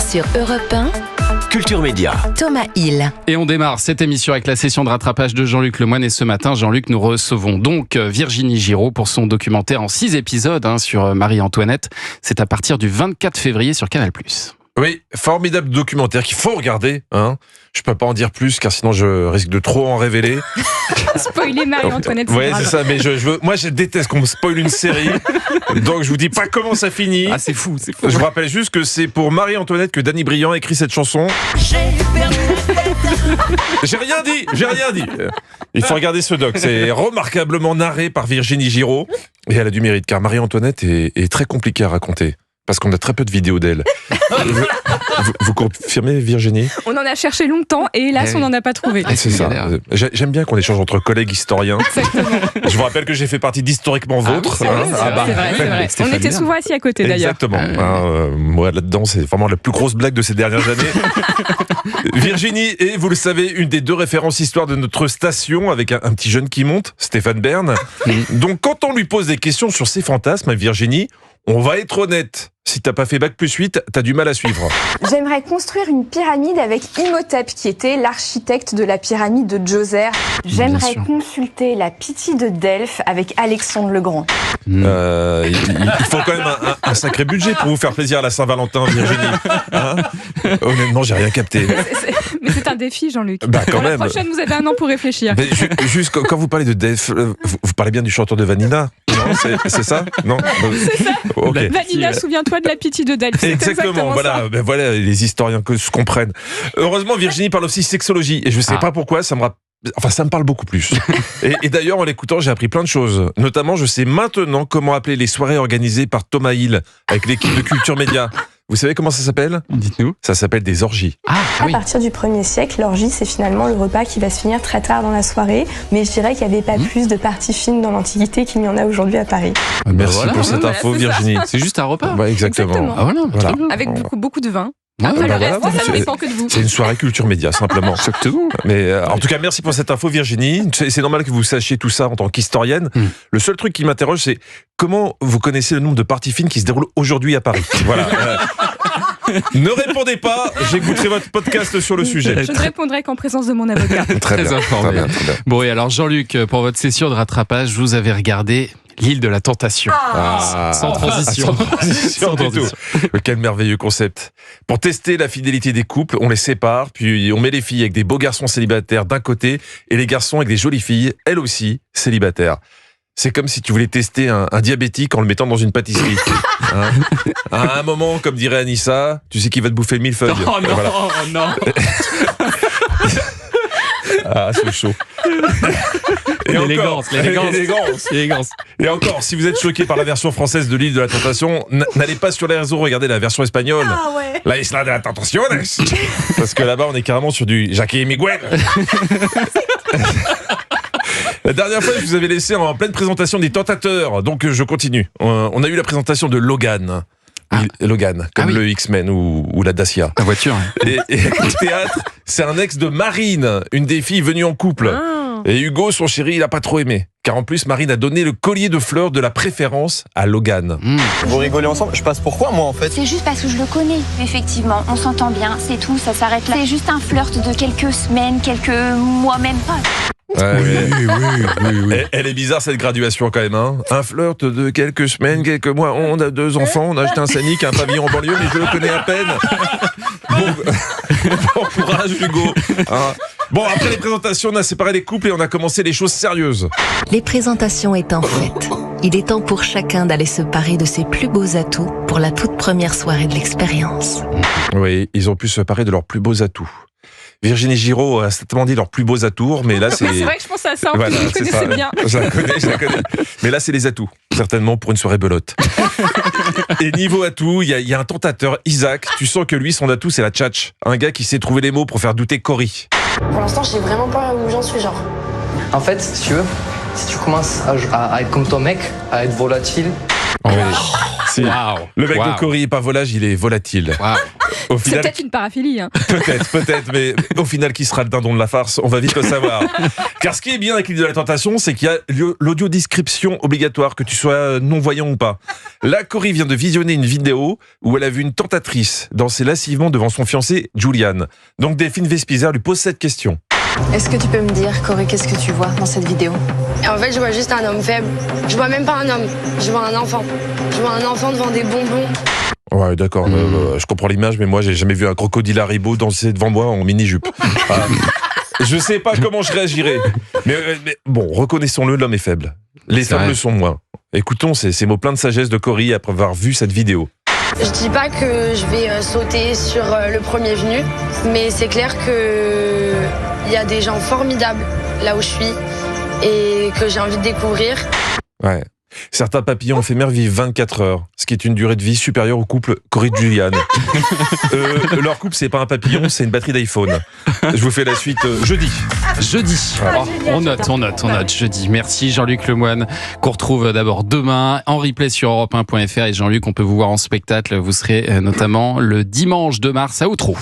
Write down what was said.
soir sur Europe 1, Culture Média. Thomas Hill. Et on démarre cette émission avec la session de rattrapage de Jean-Luc Lemoyne. Et ce matin, Jean-Luc, nous recevons donc Virginie Giraud pour son documentaire en 6 épisodes sur Marie-Antoinette. C'est à partir du 24 février sur Canal+. Oui, formidable documentaire qu'il faut regarder. Je peux pas en dire plus car sinon je risque de trop en révéler. Spoiler Marie-Antoinette, Ouais, c'est ça, mais moi je déteste qu'on me spoil une série. Donc je vous dis pas comment ça finit. Ah, c'est fou. Je vous rappelle juste que c'est pour Marie-Antoinette que Danny Briand a écrit cette chanson. J'ai rien dit. Il faut regarder ce doc. C'est remarquablement narré par Virginie Giraud. Et elle a du mérite, car Marie-Antoinette est très compliquée à raconter. Parce qu'on a très peu de vidéos d'elle. Vous confirmez, Virginie ? On en a cherché longtemps et hélas, on n'en a pas trouvé. C'est ça. J'aime bien qu'on échange entre collègues historiens. Exactement. Je vous rappelle que j'ai fait partie d'Historiquement Vôtre. C'est vrai. On était souvent assis à côté d'ailleurs. Exactement. Moi, là-dedans, c'est vraiment la plus grosse blague de ces dernières années. Virginie est, vous le savez, une des 2 références histoire de notre station, avec un petit jeune qui monte, Stéphane Bern. Donc, quand on lui pose des questions sur ses fantasmes, Virginie, on va être honnête. Si t'as pas fait Bac+8, t'as du mal à suivre. J'aimerais construire une pyramide avec Imhotep, qui était l'architecte de la pyramide de Djoser. J'aimerais consulter la Pythie de Delphes avec Alexandre le Grand. Il faut quand même un sacré budget pour vous faire plaisir à la Saint-Valentin, Virginie. Honnêtement, j'ai rien capté. Mais c'est un défi, Jean-Luc. Quand La même. prochaine, vous avez 1 an pour réfléchir. Mais juste quand vous parlez de Delphes, vous parlez bien du chanteur de Vanina ? Non, c'est ça ? Non. C'est ça. Okay. Vanina, souviens-toi de la Pythie de Delphes. Exactement, voilà, les historiens que se comprennent. Heureusement, Virginie parle aussi sexologie, et je sais pas pourquoi, ça me parle beaucoup plus. Et d'ailleurs, en l'écoutant, j'ai appris plein de choses. Notamment, je sais maintenant comment appeler les soirées organisées par Thomas Hill avec l'équipe de Culture Média. Vous savez comment ça s'appelle ? Dites-nous. Ça s'appelle des orgies. À partir du 1er siècle, l'orgie, c'est finalement le repas qui va se finir très tard dans la soirée. Mais je dirais qu'il n'y avait pas plus de parties fines dans l'Antiquité qu'il y en a aujourd'hui à Paris. Merci pour cette info, Virginie. C'est juste un repas. Exactement. Ah voilà. Avec beaucoup de vin. Après, le reste, ça ne dépend que de vous. C'est une soirée Culture Média, simplement. Exactement. Mais en tout cas, merci pour cette info, Virginie. C'est normal que vous sachiez tout ça en tant qu'historienne. Le seul truc qui m'interroge, c'est comment vous connaissez le nombre de parties fines qui se déroulent aujourd'hui à Paris. Voilà. Ne répondez pas, j'écouterai votre podcast sur le sujet. Je ne répondrai qu'en présence de mon avocat. Très informé. bien. Bon, et alors Jean-Luc, pour votre session de rattrapage, vous avez regardé L'île de la Tentation. Sans transition. Sans du tout. Quel merveilleux concept. Pour tester la fidélité des couples, on les sépare, puis on met les filles avec des beaux garçons célibataires d'un côté et les garçons avec des jolies filles, elles aussi, célibataires. C'est comme si tu voulais tester un diabétique en le mettant dans une pâtisserie. À un moment, comme dirait Anissa, tu sais qu'il va te bouffer le millefeuille. Oh non, voilà. non. C'est chaud. Et L'élégance. Et encore, si vous êtes choqué par la version française de l'île de la Tentation, n'allez pas sur les réseaux regarder la version espagnole. La Isla de la Tentaciones. Parce que là-bas, on est carrément sur du Jackie et Miguel. La dernière fois, je vous avais laissé en pleine présentation des Tentateurs. Donc, je continue. On a eu la présentation de Logan. Logan, comme le X-Men ou la Dacia. La voiture. Et au théâtre, c'est un ex de Marine, une des filles venues en couple. Et Hugo, son chéri, il a pas trop aimé. Car en plus, Marine a donné le collier de fleurs de la préférence à Logan. Vous rigolez ensemble ? Je passe pour quoi, moi, en fait ? C'est juste parce que je le connais. Effectivement, on s'entend bien, c'est tout, ça s'arrête là. C'est juste un flirt de quelques semaines, quelques mois, même pas. Oui. Elle est bizarre cette graduation quand même. Un flirt de quelques semaines, quelques mois. On a 2 enfants, on a acheté un Scénic, un pavillon en banlieue, mais je le connais à peine. Bon courage Hugo. Bon, après les présentations, on a séparé les couples et on a commencé les choses sérieuses. Les présentations étant faites, il est temps pour chacun d'aller se parer de ses plus beaux atouts pour la toute première soirée de l'expérience. Oui, ils ont pu se parer de leurs plus beaux atouts. Virginie Giraud a certainement dit leurs plus beaux atours, mais là c'est... C'est vrai que je pense à ça, en plus, je connaissais bien. Je la connais. Mais là c'est les atouts, certainement pour une soirée belote. Et niveau atout, il y a un tentateur, Isaac, tu sens que lui, son atout c'est la tchatch. Un gars qui sait trouver les mots pour faire douter Cory. Pour l'instant, je sais vraiment pas où j'en suis, genre. En fait, si tu veux, si tu commences à être comme ton mec, à être volatile... Si. Le mec de Cory est pas volage, il est volatile. Au C'est final, peut-être une paraphilie. Hein. peut-être, mais au final, qui sera le dindon de la farce, on va vite le savoir. Car ce qui est bien avec l'île de la tentation, c'est qu'il y a l'audio-description obligatoire, que tu sois non-voyant ou pas. Là, Cory vient de visionner une vidéo où elle a vu une tentatrice danser lascivement devant son fiancé, Julian. Donc Delphine Vespizer lui pose cette question. Est-ce que tu peux me dire, Cory, qu'est-ce que tu vois dans cette vidéo? En fait, je vois juste un homme faible. Je vois même pas un homme, je vois un enfant. Je vois un enfant devant des bonbons. Ouais, d'accord, je comprends l'image, mais moi, j'ai jamais vu un crocodile Haribo danser devant moi en mini-jupe. Je sais pas comment je réagirais. Mais bon, reconnaissons-le, l'homme est faible. Les femmes le sont moins. Écoutons ces mots pleins de sagesse de Cory après avoir vu cette vidéo. Je dis pas que je vais sauter sur le premier venu, mais c'est clair que il y a des gens formidables là où je suis et que j'ai envie de découvrir. Ouais. Certains papillons éphémères vivent 24 heures, ce qui est une durée de vie supérieure au couple Cory-Julian. Leur couple, c'est pas un papillon, c'est une batterie d'iPhone. Je vous fais la suite jeudi. On note jeudi. Merci Jean-Luc Lemoyne, qu'on retrouve d'abord demain en replay sur europe1.fr. Et Jean-Luc, on peut vous voir en spectacle. Vous serez notamment le dimanche 2 mars à Outreau.